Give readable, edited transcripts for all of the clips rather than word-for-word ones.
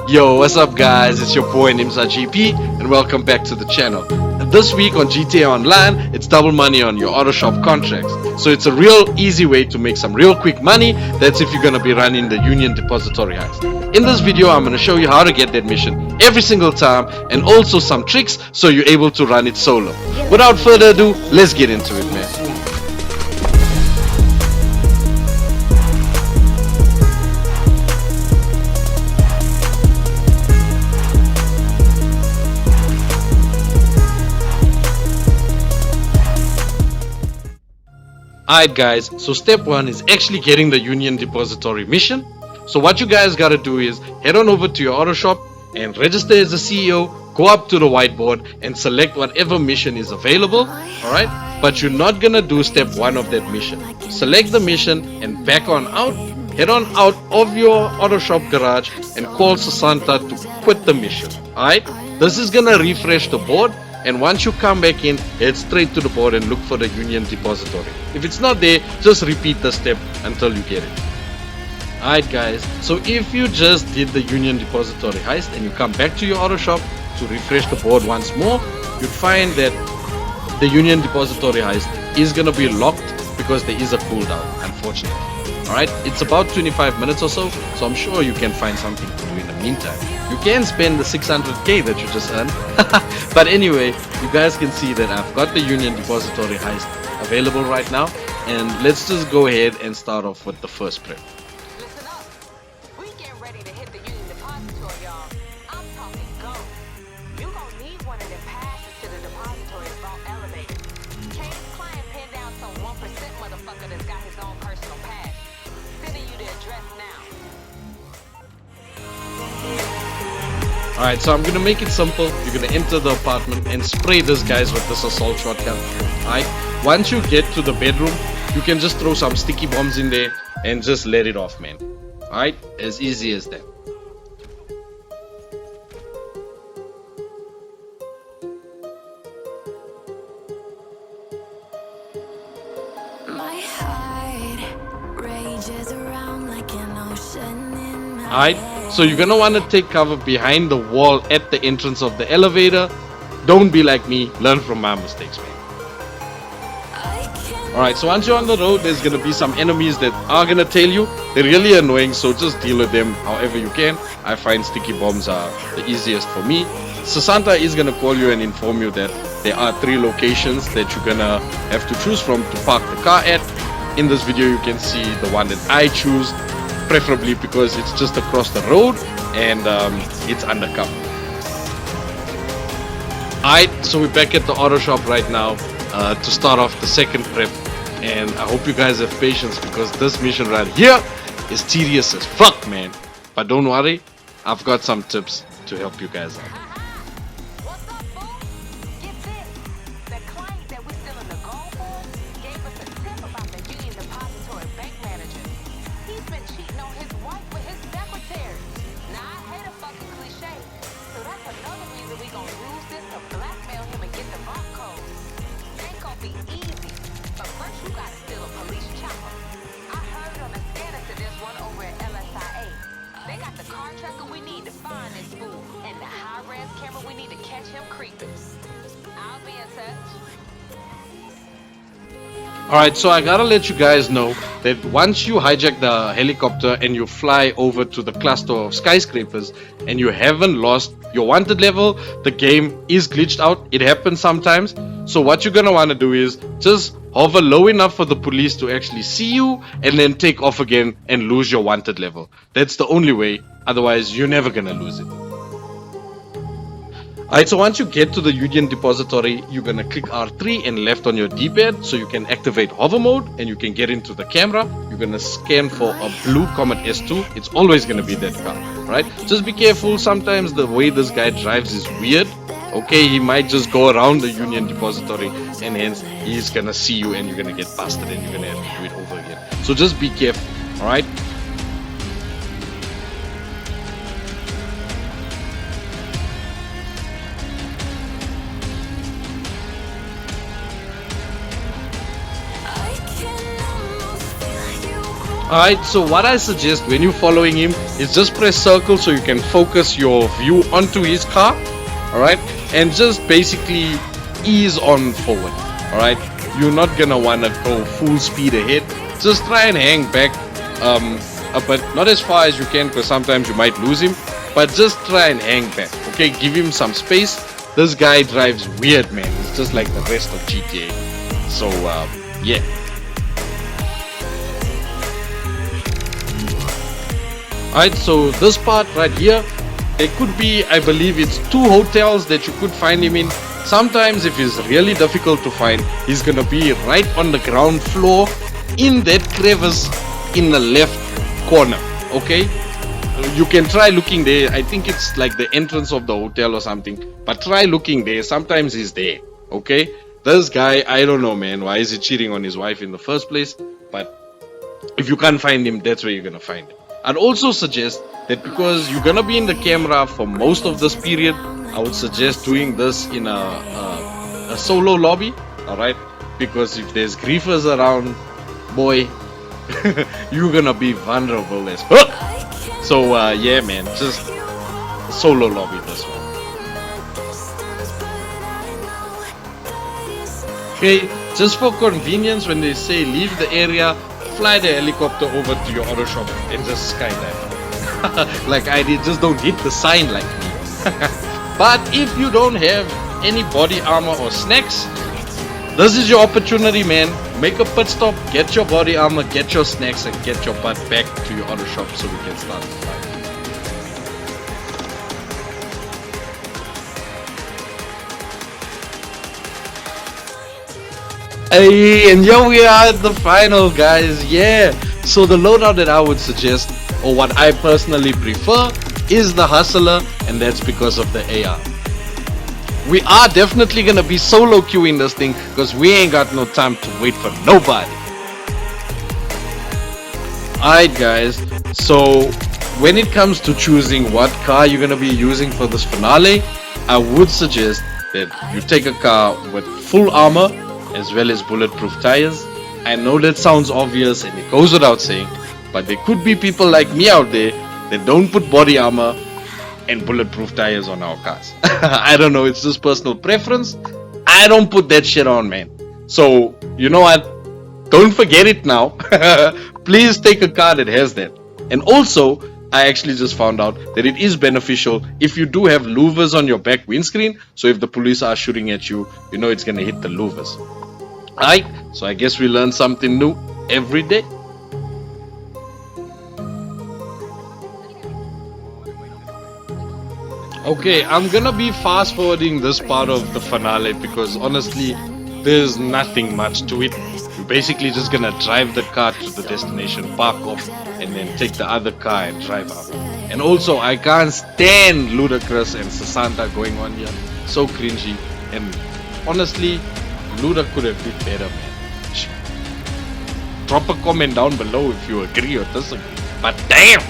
Yo, what's up guys? It's your boy Nimza GP and welcome back to the channel. And this week on GTA Online, it's double money on your auto shop contracts. So it's a real easy way to make some real quick money. That's if you're gonna be running the Union Depository heist. In this video, I'm gonna show you how to get that mission every single time and also some tricks so you're able to run it solo. Without further ado, let's get into it, man. Alright guys, so step 1 is actually getting the Union Depository mission. So what you guys gotta do is head on over to your auto shop and register as a CEO, go up to the whiteboard and select whatever mission is available, alright? But you're not gonna do step 1 of that mission. Select the mission and back on out, head on out of your auto shop garage and call Sasanta to quit the mission, alright? This is gonna refresh the board. And once you come back in, head straight to the board and look for the Union Depository. If it's not there, just repeat the step until you get it. Alright guys, so if you just did the Union Depository heist and you come back to your auto shop to refresh the board once more, you'd find that the Union Depository heist is going to be locked because there is a cooldown, unfortunately. Alright, it's about 25 minutes or so I'm sure you can find something to do in the meantime. You can spend the 600k that you just earned. But anyway, you guys can see that I've got the Union Depository heist available right now. And let's just go ahead and start off with the first prep. Listen up. We getting ready to hit the Union Depository, y'all. I'm talking go. You gon' need one of them passes to the depository to vault elevator. Can't this client pin down some 1% motherfucker that's got his own personal pass? Sending you the address now. Alright, so I'm gonna make it simple. You're gonna enter the apartment and spray these guys with this assault shotgun. Alright, once you get to the bedroom, you can just throw some sticky bombs in there and just let it off, man. Alright, as easy as that. My heart rages around like an ocean in my Alright, so you're gonna wanna take cover behind the wall at the entrance of the elevator. Don't be like me, learn from my mistakes, man. Alright, so once you're on the road, there's gonna be some enemies that are gonna tail you. They're really annoying, so just deal with them however you can. I find sticky bombs are the easiest for me. Sasanta is gonna call you and inform you that there are 3 locations that you're gonna have to choose from to park the car at. In this video, you can see the one that I choose, preferably because it's just across the road and it's undercover. Alright, so we're back at the auto shop right now to start off the second prep, and I hope you guys have patience because this mission right here is tedious as fuck, man. But don't worry, I've got some tips to help you guys out. What's up, fool? Get this. The client that we still in the goal for gave us a tip about the Union Depository bank manager. He's been cheating on his wife with his secretary. Now, I hate a fucking cliche, so that's another reason we gonna use this to blackmail him and get the vault code. Ain't gonna be easy, but first you gotta steal a police chopper. I heard on the scanner that there's one over at LSIA. They got the car tracker we need to find this fool, and the high-res camera we need to catch him creeping. I'll be in touch. Alright, so I gotta let you guys know that once you hijack the helicopter and you fly over to the cluster of skyscrapers and you haven't lost your wanted level, the game is glitched out. It happens sometimes. So what you're gonna wanna do is just hover low enough for the police to actually see you and then take off again and lose your wanted level. That's the only way, otherwise you're never gonna lose it. Alright, so once you get to the Union Depository, you're gonna click R3 and left on your D-pad so you can activate hover mode and you can get into the camera. You're gonna scan for a blue Comet S2. It's always gonna be that car, right? Just be careful, sometimes the way this guy drives is weird. Okay, he might just go around the Union Depository and hence he's gonna see you and you're gonna get busted and you're gonna have to do it over again. So just be careful, alright? Alright, so what I suggest when you're following him is just press circle so you can focus your view onto his car. Alright, and just basically ease on forward. Alright, you're not gonna wanna go full speed ahead. Just try and hang back but not as far as you can, because sometimes you might lose him, but just try and hang back. Okay, give him some space. This guy drives weird, man. It's just like the rest of GTA. So yeah. Alright, so this part right here, there could be, I believe it's 2 hotels that you could find him in. Sometimes if it's really difficult to find, he's gonna be right on the ground floor in that crevice in the left corner. Okay, you can try looking there. I think it's like the entrance of the hotel or something, but try looking there. Sometimes he's there. Okay, this guy, I don't know, man, why is he cheating on his wife in the first place? But if you can't find him, that's where you're gonna find him. I'd also suggest that because you're gonna be in the camera for most of this period, I would suggest doing this in a solo lobby. All right, because if there's griefers around, boy, you're gonna be vulnerable as fuck. So yeah, man, just solo lobby this one. Okay, just for convenience, when they say leave the area, fly the helicopter over to your auto shop and just skydive. Like I did, just don't hit the sign like me. But if you don't have any body armor or snacks, this is your opportunity, man. Make a pit stop, get your body armor, get your snacks, and get your butt back to your auto shop so we can start the fight. Hey, and here we are at the final, guys. Yeah, so the loadout that I would suggest, or what I personally prefer, is the Hustler, and that's because of the AR. We are definitely gonna be solo queuing this thing because we ain't got no time to wait for nobody. Alright guys, so when it comes to choosing what car you're gonna be using for this finale, I would suggest that you take a car with full armor as well as bulletproof tires. I know that sounds obvious and it goes without saying, but there could be people like me out there that don't put body armor and bulletproof tires on our cars. I don't know, it's just personal preference. I don't put that shit on, man. So you know what, don't forget it now. Please take a car that has that. And also I actually just found out that it is beneficial if you do have louvers on your back windscreen, so if the police are shooting at you, you know it's gonna hit the louvers. Alright, so I guess we learn something new every day. Okay, I'm gonna be fast forwarding this part of the finale because honestly, there's nothing much to it. You're basically just gonna drive the car to the destination, park off, and then take the other car and drive out. And also, I can't stand Ludacris and Sasanta going on here. So cringy. And honestly, Luda could have did better, man. Drop a comment down below if you agree or disagree. But damn!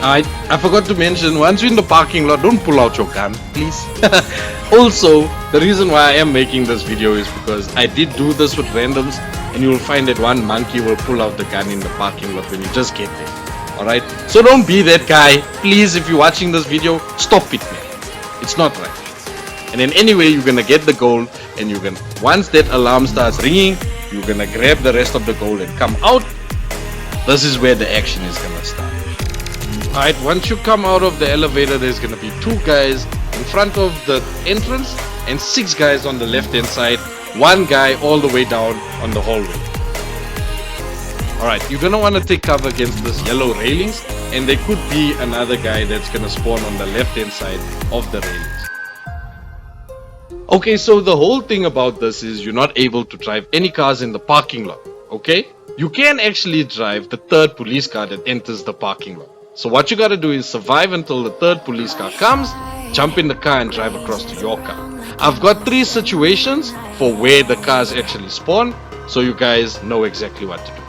I forgot to mention, once you're in the parking lot, don't pull out your gun, please. Also, the reason why I am making this video is because I did do this with randoms, and you'll find that one monkey will pull out the gun in the parking lot when you just get there. Alright? So don't be that guy. Please, if you're watching this video, stop it, man. It's not right. And then anyway, you're gonna get the gold, and you're gonna, once that alarm starts ringing, you're gonna grab the rest of the gold and come out. This is where the action is gonna start. Alright, once you come out of the elevator, there's gonna be 2 guys in front of the entrance and 6 guys on the left hand side, 1 guy all the way down on the hallway. Alright, you're gonna wanna take cover against this yellow railings, and there could be another guy that's gonna spawn on the left hand side of the railings. Okay, so the whole thing about this is you're not able to drive any cars in the parking lot, okay? You can actually drive the 3rd police car that enters the parking lot. So what you gotta do is survive until the 3rd police car comes, jump in the car and drive across to your car. I've got 3 situations for where the cars actually spawn, so you guys know exactly what to do.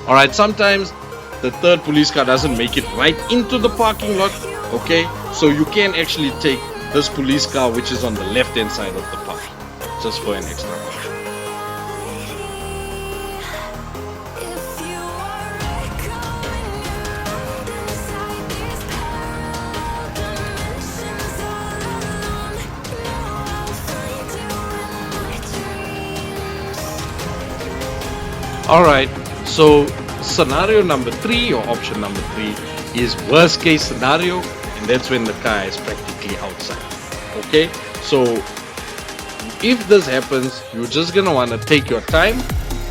Alright, sometimes the 3rd police car doesn't make it right into the parking lot, okay? So you can actually take this police car which is on the left hand side of the park. just for an extra caution. If you are echoing around inside these parallel dimensions all alone, know I'll find you in my dreams. Alright, so scenario number 3 or option number 3 is worst case scenario, and that's when the car is practically outside. Okay, so if this happens, you're just gonna want to take your time.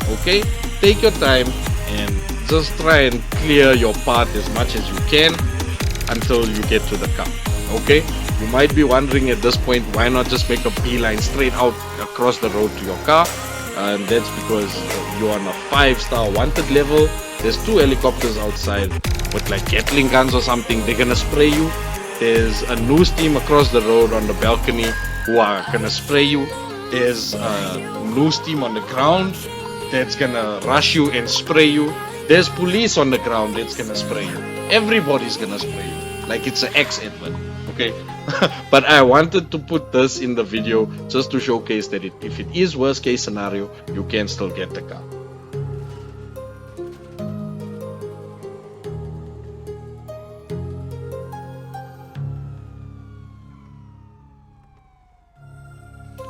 Okay, take your time and just try and clear your path as much as you can until you get to the car. Okay, you might be wondering at this point, why not just make a beeline straight out across the road to your car? And that's because you're on a 5-star wanted level. There's 2 helicopters outside with like Gatling guns or something. They're gonna spray you. There's a news team across the road on the balcony who are gonna spray you. There's a news team on the ground that's gonna rush you and spray you. There's police on the ground that's gonna spray you. Everybody's gonna spray you like it's an ex-advert. Okay, but I wanted to put this in the video just to showcase that if it is worst case scenario, you can still get the car.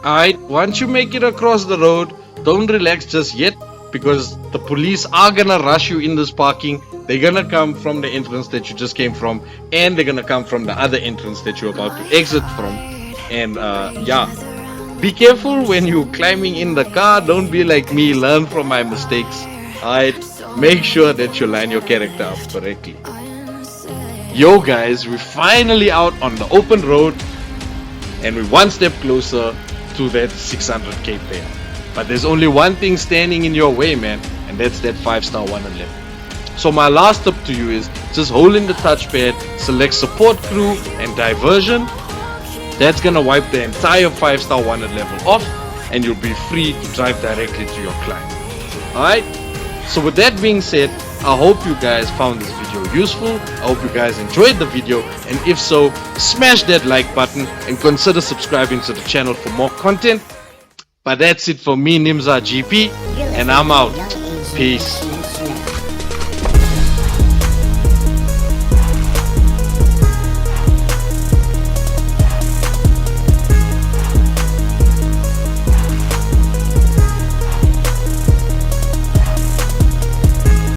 Alright, once you make it across the road, don't relax just yet, because the police are gonna rush you in this parking. They're gonna come from the entrance that you just came from, and they're gonna come from the other entrance that you're about to exit from. And yeah, be careful when you're climbing in the car. Don't be like me, learn from my mistakes. Alright, make sure that you line your character up correctly. Yo guys, we're finally out on the open road, and we're one step closer to that 600k payout. But there's only one thing standing in your way, man, and that's that 5-star wanted level. So my last tip to you is just hold in the touchpad, select support crew and diversion. That's gonna wipe the entire 5-star wanted level off, and you'll be free to drive directly to your client. Alright, so with that being said, I hope you guys found this video useful. I hope you guys enjoyed the video, and if so, smash that like button and consider subscribing to the channel for more content. But that's it for me, Nimza GP, and I'm out. Peace.